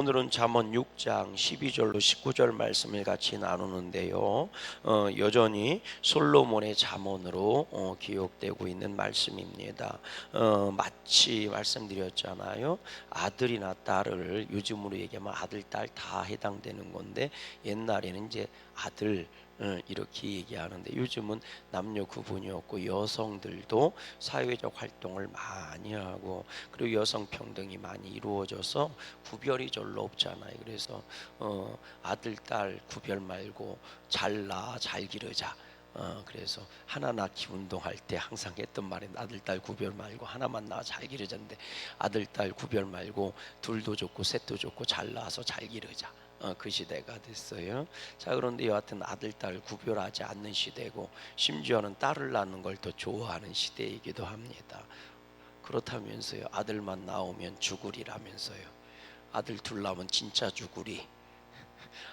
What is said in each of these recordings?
오늘은 잠언 6장 12절로 19절 말씀을 같이 나누는데요. 여전히 솔로몬의 잠언으로 기록되고 있는 말씀입니다. 마치 말씀드렸잖아요. 아들이나 딸을 요즘으로 얘기하면 아들, 딸 다 해당되는 건데 옛날에는 이제 아들 이렇게 얘기하는데 요즘은 남녀 구분이 없고 여성들도 사회적 활동을 많이 하고 그리고 여성 평등이 많이 이루어져서 구별이 별로 없잖아요. 그래서 아들 딸 구별 말고 잘나 잘 기르자. 그래서 하나 낳기 운동할 때 항상 했던 말은 아들 딸 구별 말고 하나만 낳아 잘 기르자인데 아들 딸 구별 말고 둘도 좋고 셋도 좋고 잘 낳아서 잘 기르자. 그 시대가 됐어요. 자, 그런데 여하튼 아들 딸 구별하지 않는 시대고 심지어는 딸을 낳는 걸 더 좋아하는 시대이기도 합니다. 그렇다면서요, 아들만 나오면 죽으리라면서요. 아들 둘 낳으면 진짜 죽으리,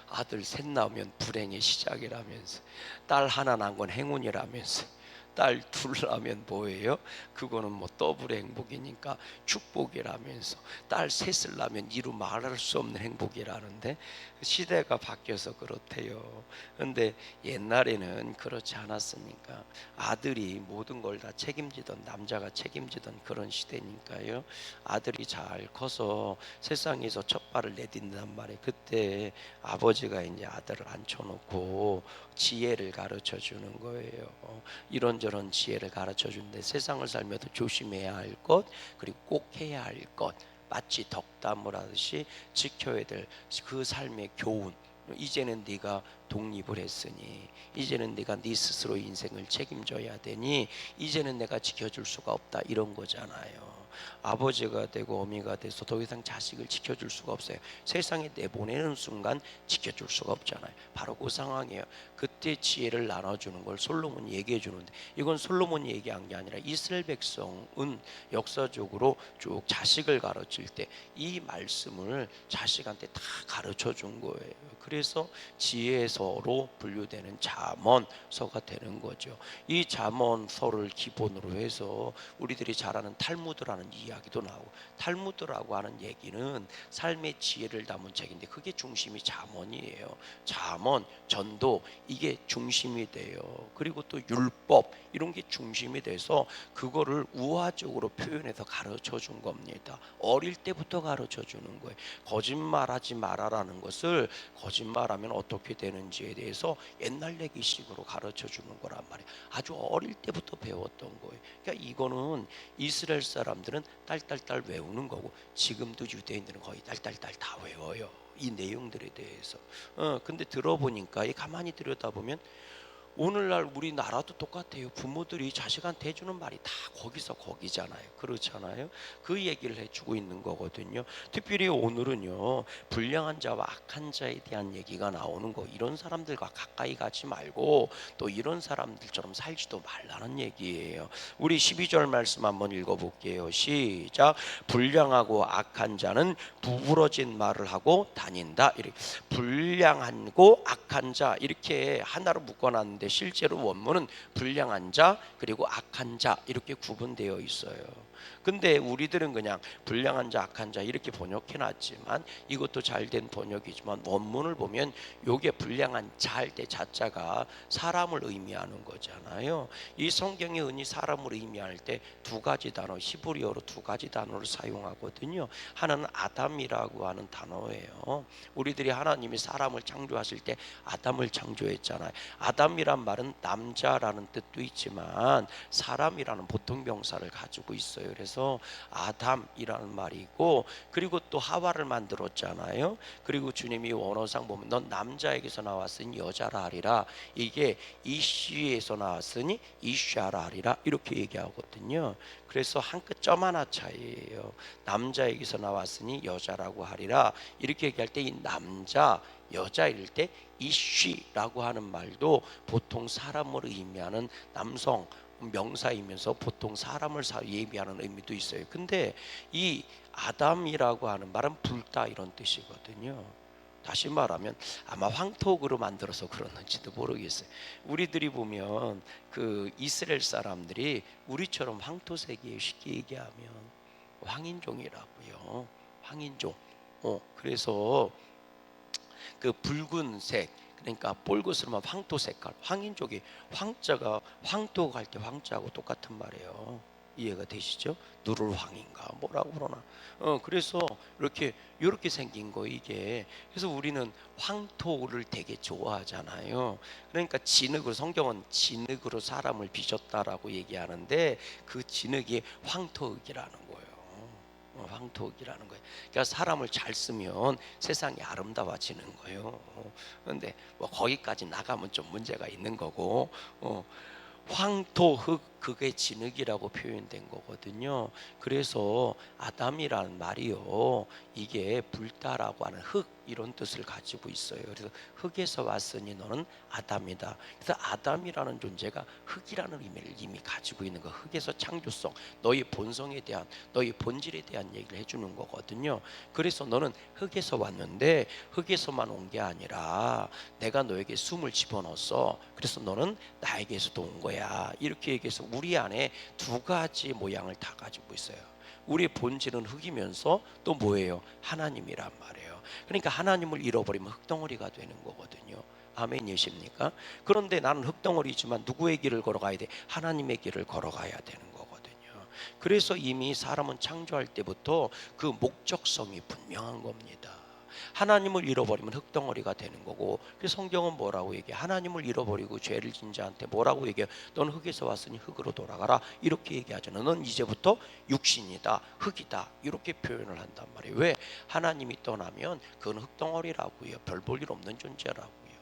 아들 셋 낳으면 불행의 시작이라면서, 딸 하나 낳은 건 행운이라면서, 딸 둘 낳으면 뭐예요? 그거는 뭐 더블 행복이니까 축복이라면서, 딸 셋을 낳으면 이루 말할 수 없는 행복이라는데 시대가 바뀌어서 그렇대요. 근데 옛날에는 그렇지 않았으니까 아들이 모든 걸 다 책임지던, 남자가 책임지던 그런 시대니까요. 아들이 잘 커서 세상에서 첫 발을 내딛는단 말이에요. 그때 아버지가 이제 아들을 앉혀놓고 지혜를 가르쳐 주는 거예요. 이런저런 지혜를 가르쳐 주는데 세상을 살면서 조심해야 할 것, 그리고 꼭 해야 할 것, 마치 덕담을 하듯이 지켜야 될 그 삶의 교훈. 이제는 네가 독립을 했으니, 이제는 네가 네 스스로 인생을 책임져야 되니, 이제는 내가 지켜줄 수가 없다, 이런 거잖아요. 아버지가 되고 어미가 돼서 더 이상 자식을 지켜줄 수가 없어요. 세상에 내보내는 순간 지켜줄 수가 없잖아요. 바로 그 상황이에요. 그때 지혜를 나눠주는 걸 솔로몬이 얘기해 주는데, 이건 솔로몬이 얘기한 게 아니라 이스라엘 백성은 역사적으로 쭉 자식을 가르칠 때 이 말씀을 자식한테 다 가르쳐 준 거예요. 그래서 지혜서로 분류되는 잠언서가 되는 거죠. 이 잠언서를 기본으로 해서 우리들이 잘 아는 탈무드라는 이야기도 나오고, 탈무드라고 하는 얘기는 삶의 지혜를 담은 책인데 그게 중심이 잠언이에요. 잠언, 전도, 이게 중심이 돼요. 그리고 또 율법, 이런 게 중심이 돼서 그거를 우화적으로 표현해서 가르쳐 준 겁니다. 어릴 때부터 가르쳐 주는 거예요. 거짓말하지 말아라는 것을 거짓말하면 어떻게 되는지에 대해서 옛날 얘기식으로 가르쳐 주는 거란 말이에요. 아주 어릴 때부터 배웠던 거예요. 그러니까 이거는 이스라엘 사람들은 딸딸딸 외우는 거고, 지금도 유대인들은 거의 딸딸딸 다 외워요, 이 내용들에 대해서. 근데 들어보니까 가만히 들여다보면 오늘날 우리나라도 똑같아요. 부모들이 자식한테 해주는 말이 다 거기서 거기잖아요. 그렇잖아요. 그 얘기를 해주고 있는 거거든요. 특별히 오늘은요, 불량한 자와 악한 자에 대한 얘기가 나오는 거, 이런 사람들과 가까이 가지 말고 또 이런 사람들처럼 살지도 말라는 얘기예요. 우리 12절 말씀 한번 읽어볼게요. 시작. 불량하고 악한 자는 부부러진 말을 하고 다닌다. 이렇게 불량하고 악한 자, 이렇게 하나로 묶어놨는데 실제로 원문은 불량한 자 그리고 악한 자 이렇게 구분되어 있어요. 근데 우리들은 그냥 불량한 자 악한 자 이렇게 번역해놨지만, 이것도 잘된 번역이지만 원문을 보면 요게 불량한 자 할 때 자자가 사람을 의미하는 거잖아요. 이 성경의 흔히 사람을 의미할 때 두 가지 단어, 히브리어로 두 가지 단어를 사용하거든요. 하나는 아담이라고 하는 단어예요. 우리들이 하나님이 사람을 창조하실 때 아담을 창조했잖아요. 아담이란 말은 남자라는 뜻도 있지만 사람이라는 보통 명사를 가지고 있어요. 그래서 아담이라는 말이 있고, 그리고 또 하와를 만들었잖아요. 그리고 주님이 원어상 보면 넌 남자에게서 나왔으니 여자라 하리라, 이게 이쉬에서 나왔으니 이샤라 하리라, 이렇게 얘기하거든요. 그래서 한 끗 점 하나 차이예요. 남자에게서 나왔으니 여자라고 하리라, 이렇게 얘기할 때 이 남자 여자일 때 이쉬라고 하는 말도 보통 사람을 의미하는 남성 명사이면서 보통 사람을 예비하는 의미도 있어요. 근데 이 아담이라고 하는 말은 불다, 이런 뜻이거든요. 다시 말하면 아마 황토으로 만들어서 그러는지도 모르겠어요. 우리들이 보면 그 이스라엘 사람들이 우리처럼 황토색이에요. 쉽게 얘기하면 황인종이라고요. 황인종. 그래서 그 붉은색, 그러니까 볼것으로만 황토 색깔, 황인족이 황자가 황토가 할 때 황자하고 똑같은 말이에요. 이해가 되시죠? 누를 황인가 뭐라고 그러나. 그래서 이렇게 생긴 거 이게. 그래서 우리는 황토를 되게 좋아하잖아요. 그러니까 진흙으로, 성경은 진흙으로 사람을 빚었다라고 얘기하는데 그 진흙이 황토흙이라는 거예요. 황토흙이라는 거예요. 그러니까 사람을 잘 쓰면 세상이 아름다워지는 거예요. 그런데 뭐 거기까지 나가면 좀 문제가 있는 거고, 황토흙, 그게 진흙이라고 표현된 거거든요. 그래서 아담이라는 말이요, 이게 불다라고 하는 흙, 이런 뜻을 가지고 있어요. 그래서 흙에서 왔으니 너는 아담이다. 그래서 아담이라는 존재가 흙이라는 의미를 이미 가지고 있는 거. 흙에서 창조성, 너희 본성에 대한, 너희 본질에 대한 얘기를 해주는 거거든요. 그래서 너는 흙에서 왔는데 흙에서만 온 게 아니라 내가 너에게 숨을 집어넣었어. 그래서 너는 나에게서도 온 거야. 이렇게 얘기해서 우리 안에 두 가지 모양을 다 가지고 있어요. 우리의 본질은 흙이면서 또 뭐예요? 하나님이란 말이에요. 그러니까 하나님을 잃어버리면 흙덩어리가 되는 거거든요. 아멘이십니까? 그런데 나는 흙덩어리지만 누구의 길을 걸어가야 돼? 하나님의 길을 걸어가야 되는 거거든요. 그래서 이미 사람은 창조할 때부터 그 목적성이 분명한 겁니다. 하나님을 잃어버리면 흙덩어리가 되는 거고, 그래서 성경은 뭐라고 얘기해? 하나님을 잃어버리고 죄를 진 자한테 뭐라고 얘기해? 넌 흙에서 왔으니 흙으로 돌아가라, 이렇게 얘기하잖아. 넌 이제부터 육신이다, 흙이다, 이렇게 표현을 한단 말이에요. 왜? 하나님이 떠나면 그건 흙덩어리라고요. 별 볼 일 없는 존재라고요.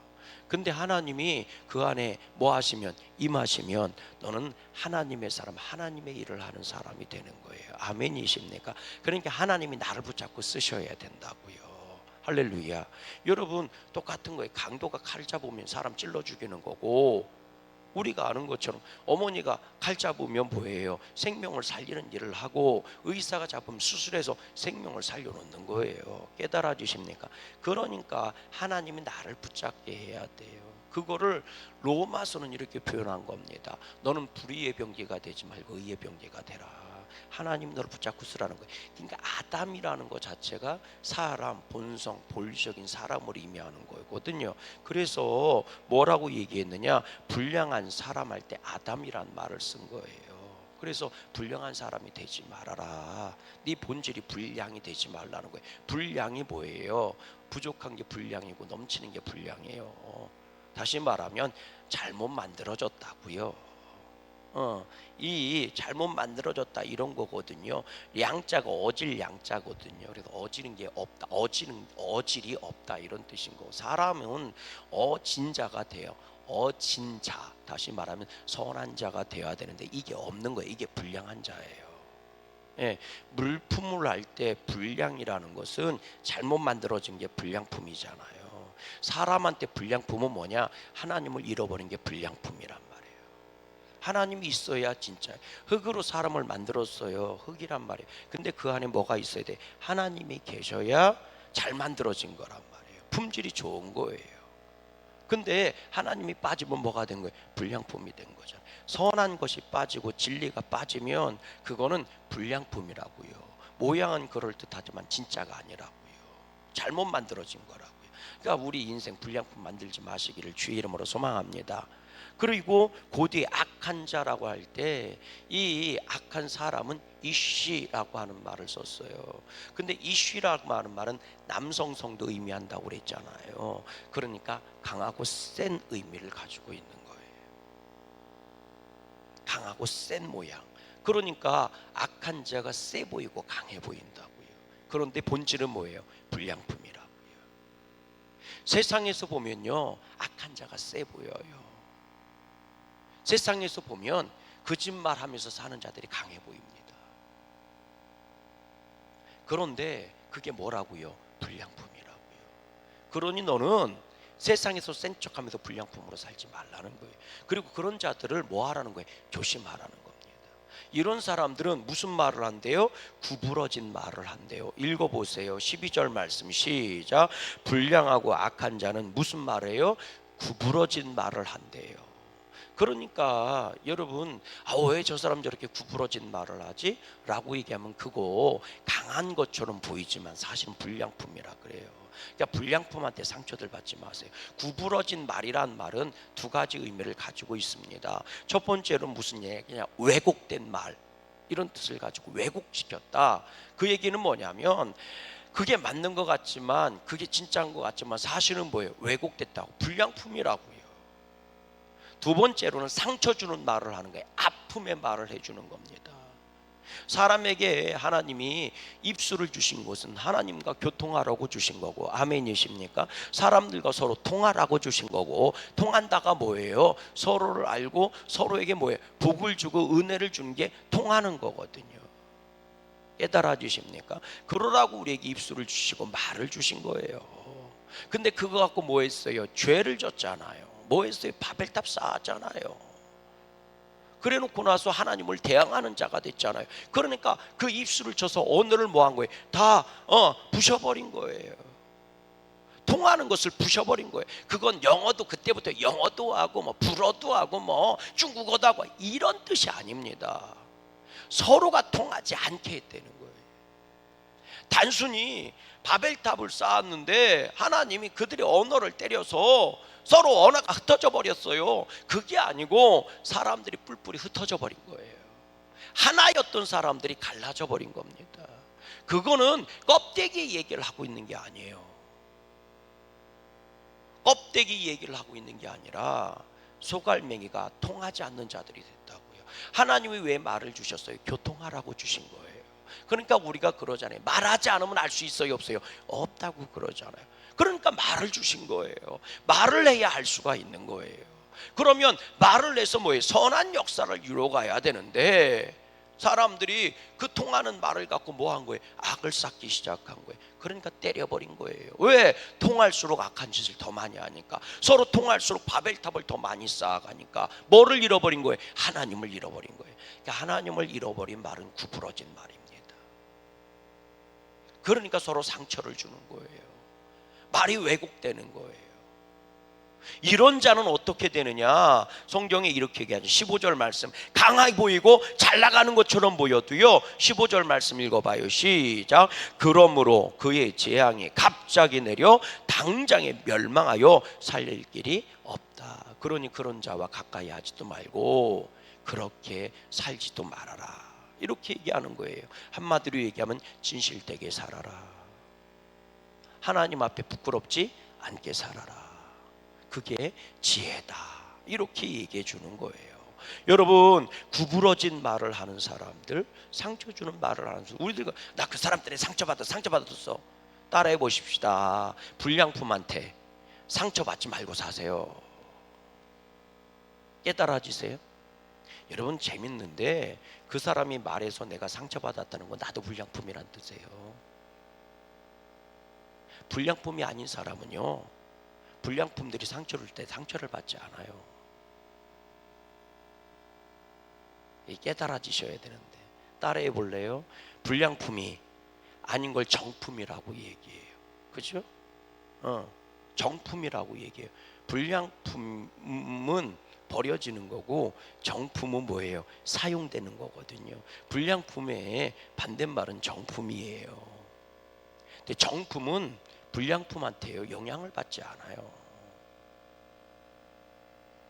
근데 하나님이 그 안에 뭐 하시면, 임하시면 너는 하나님의 사람, 하나님의 일을 하는 사람이 되는 거예요. 아멘이십니까? 그러니까 하나님이 나를 붙잡고 쓰셔야 된다고요. 할렐루야. 여러분, 똑같은 거예요. 강도가 칼 잡으면 사람 찔러 죽이는 거고, 우리가 아는 것처럼 어머니가 칼 잡으면 뭐예요? 생명을 살리는 일을 하고, 의사가 잡으면 수술해서 생명을 살려놓는 거예요. 깨달아지십니까? 그러니까 하나님이 나를 붙잡게 해야 돼요. 그거를 로마서는 이렇게 표현한 겁니다. 너는 불의의 병기가 되지 말고 의의 병기가 되라. 하나님 너를 붙잡고 쓰라는 거예요. 그러니까 아담이라는 것 자체가 사람, 본성, 본질적인 사람을 의미하는 거거든요. 그래서 뭐라고 얘기했느냐? 불량한 사람 할 때 아담이란 말을 쓴 거예요. 그래서 불량한 사람이 되지 말아라. 네 본질이 불량이 되지 말라는 거예요. 불량이 뭐예요? 부족한 게 불량이고 넘치는 게 불량이에요. 다시 말하면 잘못 만들어졌다고요. 이 잘못 만들어졌다, 이런 거거든요. 양자가 어질 양자거든요. 그래서 어지는 게 없다, 어질이 없다, 이런 뜻인 거. 사람은 어진자가 돼요. 어진자, 다시 말하면 선한 자가 되어야 되는데 이게 없는 거예요. 이게 불량한 자예요. 예, 물품을 할 때 불량이라는 것은 잘못 만들어진 게 불량품이잖아요. 사람한테 불량품은 뭐냐? 하나님을 잃어버린 게 불량품이란 말이에요. 하나님이 있어야 진짜. 흙으로 사람을 만들었어요. 흙이란 말이에요. 근데 그 안에 뭐가 있어야 돼? 하나님이 계셔야 잘 만들어진 거란 말이에요. 품질이 좋은 거예요. 근데 하나님이 빠지면 뭐가 된 거예요? 불량품이 된 거잖아요. 선한 것이 빠지고 진리가 빠지면 그거는 불량품이라고요. 모양은 그럴듯하지만 진짜가 아니라고요. 잘못 만들어진 거라고요. 그러니까 우리 인생 불량품 만들지 마시기를 주의 이름으로 소망합니다. 그리고 곧이 악한 자라고 할 때 이 악한 사람은 이쉬라고 하는 말을 썼어요. 근데 이쉬라고 하는 말은 남성성도 의미한다고 그랬잖아요. 그러니까 강하고 센 의미를 가지고 있는 거예요. 강하고 센 모양. 그러니까 악한 자가 세 보이고 강해 보인다고요. 그런데 본질은 뭐예요? 불량품이라고요. 세상에서 보면요, 악한 자가 세 보여요. 세상에서 보면 거짓말하면서 사는 자들이 강해 보입니다. 그런데 그게 뭐라고요? 불량품이라고요. 그러니 너는 세상에서 센 척하면서 불량품으로 살지 말라는 거예요. 그리고 그런 자들을 뭐 하라는 거예요? 조심하라는 겁니다. 이런 사람들은 무슨 말을 한대요? 구부러진 말을 한대요. 읽어보세요. 12절 말씀 시작. 불량하고 악한 자는 무슨 말이에요? 구부러진 말을 한대요. 그러니까 여러분, 왜 저 사람 저렇게 구부러진 말을 하지? 라고 얘기하면 그거 강한 것처럼 보이지만 사실은 불량품이라 그래요. 그러니까 불량품한테 상처들 받지 마세요. 구부러진 말이란 말은 두 가지 의미를 가지고 있습니다. 첫 번째로 무슨 얘기냐, 왜곡된 말, 이런 뜻을 가지고 왜곡시켰다. 그 얘기는 뭐냐면 그게 맞는 것 같지만, 그게 진짜인 것 같지만 사실은 뭐예요? 왜곡됐다고, 불량품이라고요. 두 번째로는 상처 주는 말을 하는 거예요. 아픔의 말을 해주는 겁니다. 사람에게 하나님이 입술을 주신 것은 하나님과 교통하라고 주신 거고, 아멘이십니까? 사람들과 서로 통하라고 주신 거고, 통한다가 뭐예요? 서로를 알고 서로에게 뭐예요? 복을 주고 은혜를 주는 게 통하는 거거든요. 깨달아 주십니까? 그러라고 우리에게 입술을 주시고 말을 주신 거예요. 근데 그거 갖고 뭐 했어요? 죄를 졌잖아요. 뭐 했어요? 바벨탑 쌓았잖아요. 그래 놓고 나서 하나님을 대항하는 자가 됐잖아요. 그러니까 그 입술을 쳐서 언어를 뭐 한 거예요? 다 부셔버린 거예요. 통하는 것을 부셔버린 거예요. 그건 영어도 그때부터 영어도 하고 뭐 불어도 하고 뭐 중국어도 하고 이런 뜻이 아닙니다. 서로가 통하지 않게 했다는 거예요. 단순히 바벨탑을 쌓았는데 하나님이 그들의 언어를 때려서 서로 언어가 흩어져 버렸어요. 그게 아니고 사람들이 뿔뿔이 흩어져 버린 거예요. 하나였던 사람들이 갈라져 버린 겁니다. 그거는 껍데기 얘기를 하고 있는 게 아니에요. 껍데기 얘기를 하고 있는 게 아니라 소갈맹이가 통하지 않는 자들이 됐다고요. 하나님이 왜 말을 주셨어요? 교통하라고 주신 거예요. 그러니까 우리가 그러잖아요. 말하지 않으면 알 수 있어요, 없어요? 없다고 그러잖아요. 그러니까 말을 주신 거예요. 말을 해야 할 수가 있는 거예요. 그러면 말을 해서 뭐예요? 선한 역사를 이루어가야 되는데 사람들이 그 통하는 말을 갖고 뭐 한 거예요? 악을 쌓기 시작한 거예요. 그러니까 때려버린 거예요. 왜? 통할수록 악한 짓을 더 많이 하니까. 서로 통할수록 바벨탑을 더 많이 쌓아가니까. 뭐를 잃어버린 거예요? 하나님을 잃어버린 거예요. 그러니까 하나님을 잃어버린 말은 구부러진 말입니다. 그러니까 서로 상처를 주는 거예요. 말이 왜곡되는 거예요. 이런 자는 어떻게 되느냐? 성경에 이렇게 얘기하죠. 15절 말씀, 강하게 보이고 잘 나가는 것처럼 보여도요, 15절 말씀 읽어봐요. 시작. 그러므로 그의 재앙이 갑자기 내려 당장에 멸망하여 살릴 길이 없다. 그러니 그런 자와 가까이 하지도 말고 그렇게 살지도 말아라. 이렇게 얘기하는 거예요. 한마디로 얘기하면 진실되게 살아라. 하나님 앞에 부끄럽지 않게 살아라. 그게 지혜다. 이렇게 얘기해 주는 거예요. 여러분, 구부러진 말을 하는 사람들, 상처 주는 말을 하는 사람들, 우리들 나 그 사람 때문에 상처받았어. 따라해 보십시다. 불량품한테 상처받지 말고 사세요. 깨달아지세요? 여러분, 재밌는데 그 사람이 말해서 내가 상처받았다는 건 나도 불량품이란 뜻이에요. 불량품이 아닌 사람은요, 불량품들이 상처를 때 상처를 받지 않아요. 깨달아지셔야 되는데. 따라해 볼래요? 불량품이 아닌 걸 정품이라고 얘기해요. 그죠? 정품이라고 얘기해요. 불량품은 버려지는 거고 정품은 뭐예요? 사용되는 거거든요. 불량품의 반대말은 정품이에요. 근데 정품은 불량품한테요 영향을 받지 않아요.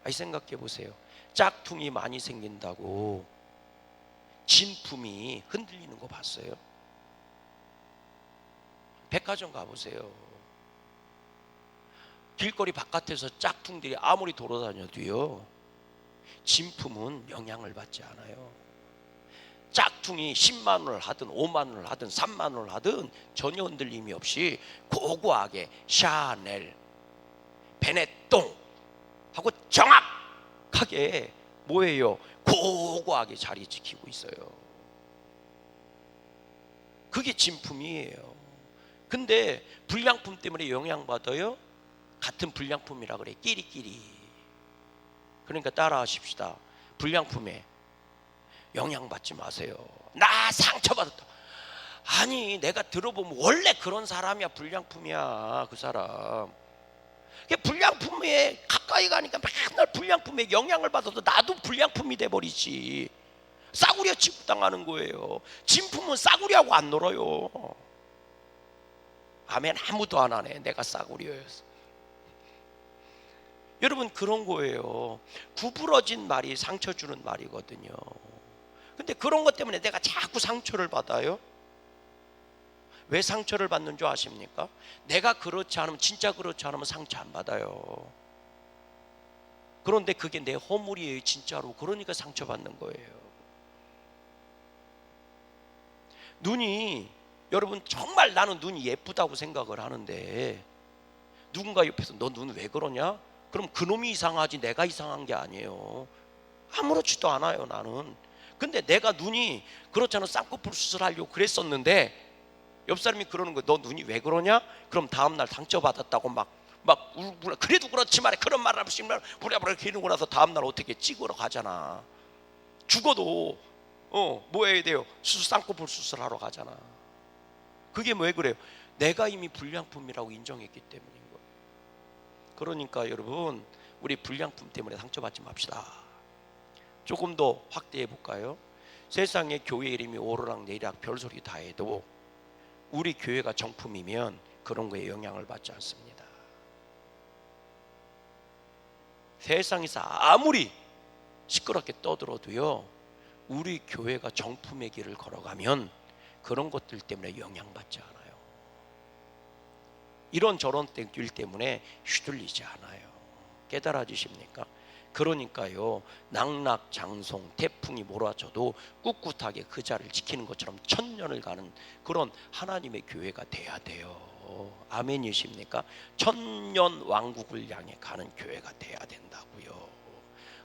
생각해 보세요. 짝퉁이 많이 생긴다고 진품이 흔들리는 거 봤어요? 백화점 가보세요. 길거리 바깥에서 짝퉁들이 아무리 돌아다녀도요, 진품은 영향을 받지 않아요. 짝퉁이 10만 원을 하든 5만 원을 하든 3만 원을 하든 전혀 흔들림이 없이 고고하게 샤넬, 베네똥 하고 정확하게 뭐예요? 고고하게 자리 지키고 있어요. 그게 진품이에요. 근데 불량품 때문에 영향받아요? 같은 불량품이라 그래. 끼리끼리. 그러니까 따라하십시다. 불량품에 영향받지 마세요. 나 상처받았다. 아니, 내가 들어보면 원래 그런 사람이야. 불량품이야, 그 사람. 불량품에 가까이 가니까 맨날 불량품에 영향을 받아서 나도 불량품이 돼버리지. 싸구려 취급당하는 거예요. 진품은 싸구려하고 안 놀아요. 아멘. 아무도 안 하네. 내가 싸구려였어. 여러분, 그런 거예요. 구부러진 말이 상처 주는 말이거든요. 근데 그런 것 때문에 내가 자꾸 상처를 받아요. 왜 상처를 받는 줄 아십니까? 내가 그렇지 않으면, 진짜 그렇지 않으면 상처 안 받아요. 그런데 그게 내 허물이에요, 진짜로. 그러니까 상처받는 거예요. 눈이, 여러분, 정말 나는 눈이 예쁘다고 생각을 하는데 누군가 옆에서 너 눈 왜 그러냐? 그럼 그놈이 이상하지 내가 이상한 게 아니에요. 아무렇지도 않아요, 나는. 근데 내가 눈이 그렇잖아, 쌍꺼풀 수술하려고 그랬었는데 옆 사람이 그러는 거야. 너 눈이 왜 그러냐? 그럼 다음날 상처받았다고 막 울고, 그래도 그렇지 말해. 그런 말을 하시면 부랴부랴 기르고 나서 다음날 어떻게 찍으러 가잖아. 죽어도 뭐 해야 돼요? 쌍꺼풀 수술하러 가잖아. 그게 왜 그래요? 내가 이미 불량품이라고 인정했기 때문인 거예요. 그러니까 여러분, 우리 불량품 때문에 상처받지 맙시다. 조금 더 확대해 볼까요? 세상에 교회 이름이 오르락 내리락 별소리 다 해도 우리 교회가 정품이면 그런 거에 영향을 받지 않습니다. 세상에서 아무리 시끄럽게 떠들어도요, 우리 교회가 정품의 길을 걸어가면 그런 것들 때문에 영향받지 않아요. 이런저런 일 때문에 휘둘리지 않아요. 깨달아지십니까? 그러니까요, 낙낙장송 태풍이 몰아쳐도 꿋꿋하게 그 자리를 지키는 것처럼 천년을 가는 그런 하나님의 교회가 돼야 돼요. 아멘이십니까? 천년 왕국을 향해 가는 교회가 돼야 된다고요.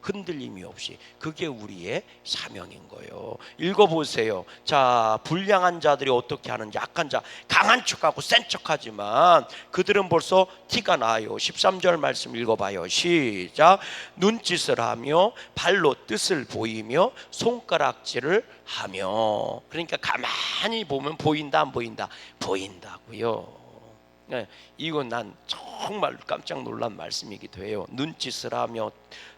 흔들림이 없이. 그게 우리의 사명인 거예요. 읽어보세요. 자, 불량한 자들이 어떻게 하는지. 약한 자, 강한 척하고 센 척하지만 그들은 벌써 티가 나요. 13절 말씀 읽어봐요. 시작. 눈짓을 하며 발로 뜻을 보이며 손가락질을 하며. 그러니까 가만히 보면 보인다 안 보인다? 보인다고요. 네, 이건 난 정말 깜짝 놀란 말씀이기도 해요. 눈짓을 하며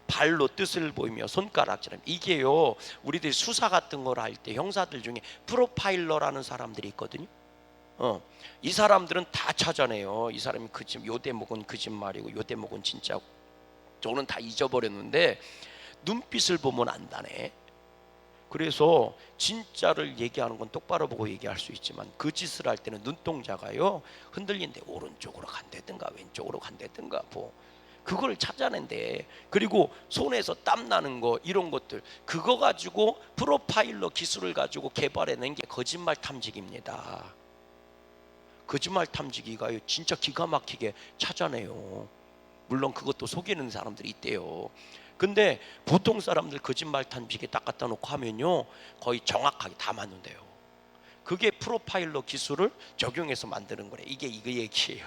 발로 뜻을 보이며 손가락질하며. 이게요, 우리들이 수사 같은 걸 할 때 형사들 중에 프로파일러라는 사람들이 있거든요. 이 사람들은 다 찾아내요. 이 사람이 요 대목은 거짓말이고 요 대목은 진짜고. 저는 다 잊어버렸는데 눈빛을 보면 안다네. 그래서 진짜를 얘기하는 건 똑바로 보고 얘기할 수 있지만 그 짓을 할 때는 눈동자가요 흔들리는데 오른쪽으로 간다든가 왼쪽으로 간다든가 그걸 찾아낸대. 그리고 손에서 땀 나는 거, 이런 것들, 그거 가지고 프로파일러 기술을 가지고 개발해낸 게 거짓말 탐지기입니다. 거짓말 탐지기가 진짜 기가 막히게 찾아내요. 물론 그것도 속이는 사람들이 있대요. 근데 보통 사람들 거짓말 탐지기 딱 갖다 놓고 하면요 거의 정확하게 다 맞는데요. 그게 프로파일러 기술을 적용해서 만드는 거래. 이게 얘기예요.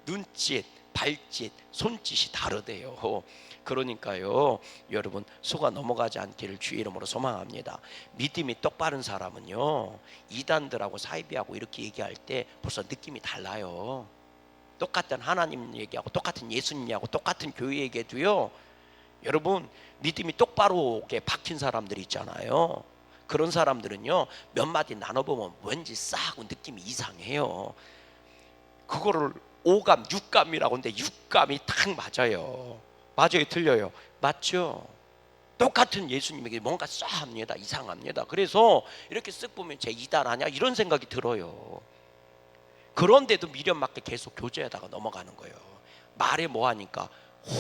눈짓, 발짓, 손짓이 다르대요. 그러니까요, 여러분 속아 넘어가지 않기를 주의 이름으로 소망합니다. 믿음이 똑바른 사람은요 이단들하고 사이비하고 이렇게 얘기할 때 벌써 느낌이 달라요. 똑같은 하나님 얘기하고 똑같은 예수님 얘기하고 똑같은 교회 얘기해도요, 여러분 믿음이 똑바로 박힌 사람들이 있잖아요. 그런 사람들은요 몇 마디 나눠보면 왠지 싸하고 느낌이 이상해요. 그거를 오감, 육감이라고 하는데 육감이 딱 맞아요. 맞아요, 틀려요? 맞죠? 똑같은 예수님에게 뭔가 싸합니다, 이상합니다. 그래서 이렇게 쓱 보면 쟤 이단 아냐 이런 생각이 들어요. 그런데도 미련 맞게 계속 교제하다가 넘어가는 거예요. 말에 뭐하니까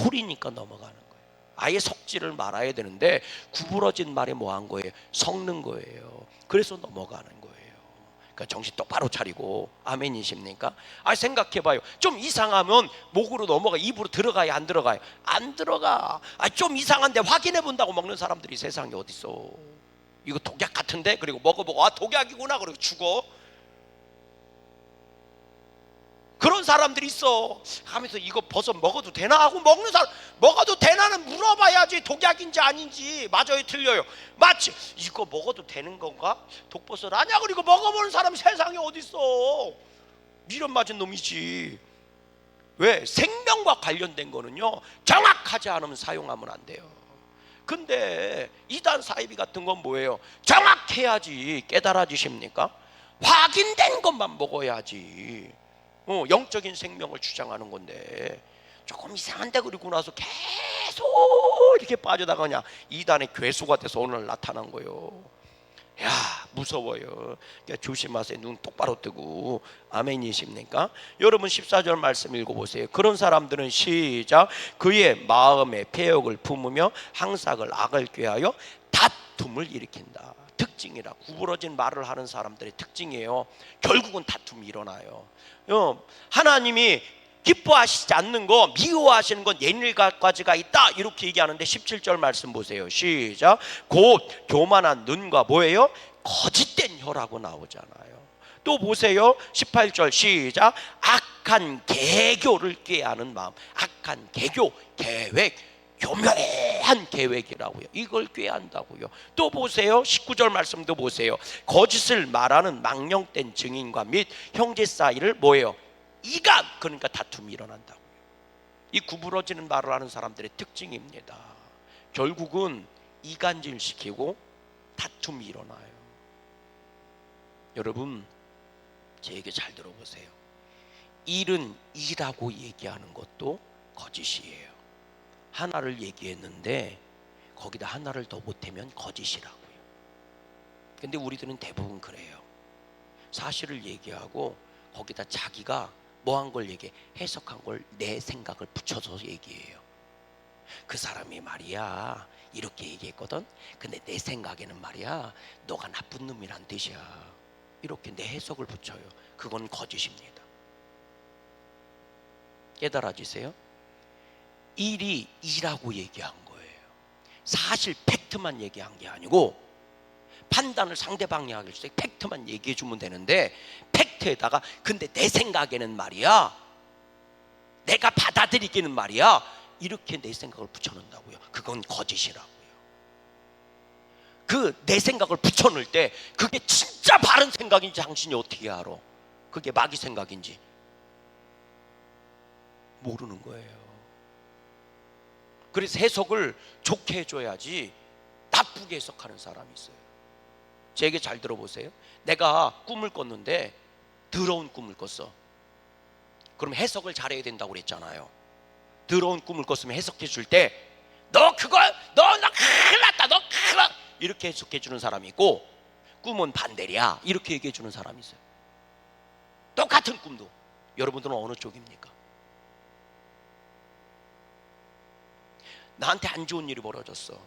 홀이니까 넘어가는 거예요. 아예 섞지를 말아야 되는데 구부러진 말에 뭐한 거예요? 섞는 거예요. 그래서 넘어가는 거예요. 그러니까 정신 똑바로 차리고. 아멘이십니까? 생각해봐요. 좀 이상하면 목으로 넘어가, 입으로 들어가야 안 들어가요? 안 들어가. 좀 이상한데 확인해 본다고 먹는 사람들이 세상에 어딨어. 이거 독약 같은데? 그리고 먹어보고 독약이구나 그리고 죽어. 그런 사람들이 있어. 하면서 이거 버섯 먹어도 되나 하고 먹는 사람, 먹어도 되나는 물어봐야지 독약인지 아닌지. 맞아요, 틀려요? 맞지? 이거 먹어도 되는 건가? 독버섯 아니야? 그리고 먹어보는 사람이 세상에 어딨어. 미련 맞은 놈이지. 왜? 생명과 관련된 거는요, 정확하지 않으면 사용하면 안 돼요. 근데 이단 사이비 같은 건 뭐예요? 정확해야지 깨달아지십니까? 확인된 것만 먹어야지. 영적인 생명을 주장하는 건데 조금 이상한데 그러고 나서 계속 이렇게 빠져나가냐, 이단의 괴수가 돼서 오늘 나타난 거예요. 야, 무서워요. 그러니까 조심하세요. 눈 똑바로 뜨고. 아멘이십니까? 여러분 14절 말씀 읽어보세요. 그런 사람들은 시작. 그의 마음에 패역을 품으며 항상을 악을 꾀하여 다툼을 일으킨다. 특징이라. 구부러진 말을 하는 사람들의 특징이에요. 결국은 다툼이 일어나요. 하나님이 기뻐하시지 않는 거, 미워하시는 건 옛일까지가 있다, 이렇게 얘기하는데 17절 말씀 보세요. 시작. 곧 교만한 눈과 뭐예요? 거짓된 혀라고 나오잖아요. 또 보세요. 18절 시작. 악한 계교를 꾀하는 마음. 악한 계교, 계획, 교묘한 계획이라고요. 이걸 꾀한다고요. 또 보세요. 19절 말씀도 보세요. 거짓을 말하는 망령된 증인과 및 형제 사이를 뭐예요? 이간, 그러니까 다툼이 일어난다고요. 이 구부러지는 말을 하는 사람들의 특징입니다. 결국은 이간질 시키고 다툼이 일어나요. 여러분, 제 얘기 잘 들어보세요. 일은 이라고 얘기하는 것도 거짓이에요. 하나를 얘기했는데 거기다 하나를 더 보태면 거짓이라고요. 근데 우리들은 대부분 그래요. 사실을 얘기하고 거기다 자기가 뭐한 걸 얘기해, 해석한 걸 내 생각을 붙여서 얘기해요. 그 사람이 말이야 이렇게 얘기했거든. 근데 내 생각에는 말이야 너가 나쁜 놈이란 뜻이야. 이렇게 내 해석을 붙여요. 그건 거짓입니다. 깨달아지세요? 일이 이라고 얘기한 거예요. 사실 팩트만 얘기한 게 아니고 판단을 상대방이 하길 때 팩트만 얘기해 주면 되는데, 팩트에다가 근데 내 생각에는 말이야, 내가 받아들이기는 말이야, 이렇게 내 생각을 붙여놓는다고요. 그건 거짓이라고요. 그 내 생각을 붙여놓을 때 그게 진짜 바른 생각인지 당신이 어떻게 알아? 그게 마귀 생각인지 모르는 거예요. 그래서 해석을 좋게 해줘야지 나쁘게 해석하는 사람이 있어요. 제 얘기 잘 들어보세요. 내가 꿈을 꿨는데 더러운 꿈을 꿨어. 그럼 해석을 잘해야 된다고 그랬잖아요. 더러운 꿈을 꿨으면 해석해 줄 때 너 큰일 났다, 너 큰일 났다, 이렇게 해석해 주는 사람이 있고, 꿈은 반대야 이렇게 얘기해 주는 사람이 있어요. 똑같은 꿈도. 여러분들은 어느 쪽입니까? 나한테 안 좋은 일이 벌어졌어.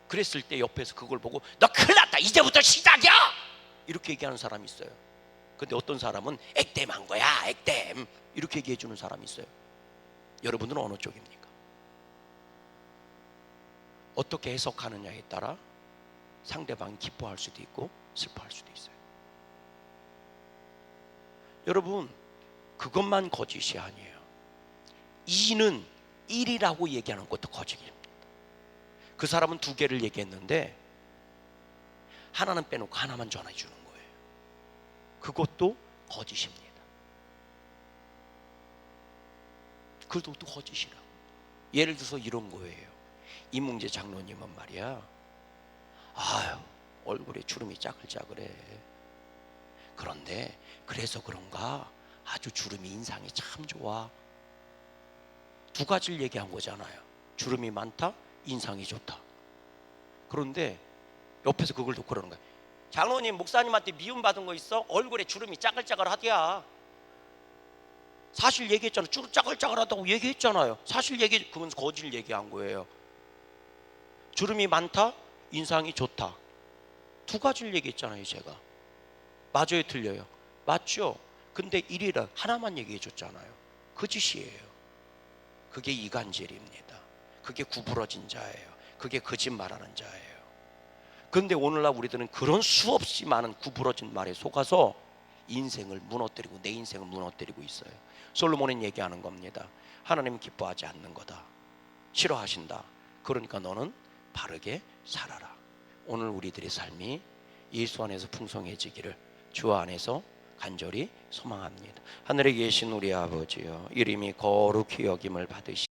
그랬을 때 옆에서 그걸 보고 너 큰일 났다, 이제부터 시작이야, 이렇게 얘기하는 사람이 있어요. 근데 어떤 사람은 액땜한 거야, 액땜, 이렇게 얘기해 주는 사람이 있어요. 여러분들은 어느 쪽입니까? 어떻게 해석하느냐에 따라 상대방이 기뻐할 수도 있고 슬퍼할 수도 있어요. 여러분, 그것만 거짓이 아니에요. 이는 일이라고 얘기하는 것도 거짓입니다. 그 사람은 두 개를 얘기했는데 하나는 빼놓고 하나만 전해 주는 거예요. 그것도 거짓입니다. 그것도 거짓이라고. 예를 들어서 이런 거예요. 이문재 장로님은 말이야, 아유 얼굴에 주름이 짜글짜글해. 그런데 그래서 그런가 아주 주름이 인상이 참 좋아. 두 가지를 얘기한 거잖아요. 주름이 많다, 인상이 좋다. 그런데 옆에서 그걸 듣고 그러는 거야. 장로님, 목사님한테 미움받은 거 있어? 얼굴에 주름이 짜글짜글하대야. 사실 얘기했잖아요. 주름 짜글짜글하다고 얘기했잖아요. 사실 얘기, 그건 거짓을 얘기한 거예요. 주름이 많다, 인상이 좋다. 두 가지를 얘기했잖아요. 제가 맞아요, 틀려요? 맞죠? 근데 일이라 하나만 얘기해 줬잖아요. 거짓이에요. 그게 이간질입니다. 그게 구부러진 자예요. 그게 거짓말하는 자예요. 그런데 오늘날 우리들은 그런 수없이 많은 구부러진 말에 속아서 인생을 무너뜨리고 내 인생을 무너뜨리고 있어요. 솔로몬은 얘기하는 겁니다. 하나님은 기뻐하지 않는 거다, 싫어하신다. 그러니까 너는 바르게 살아라. 오늘 우리들의 삶이 예수 안에서 풍성해지기를 주 안에서 간절히 소망합니다. 하늘에 계신 우리 아버지여, 이름이 거룩히 여김을 받으시고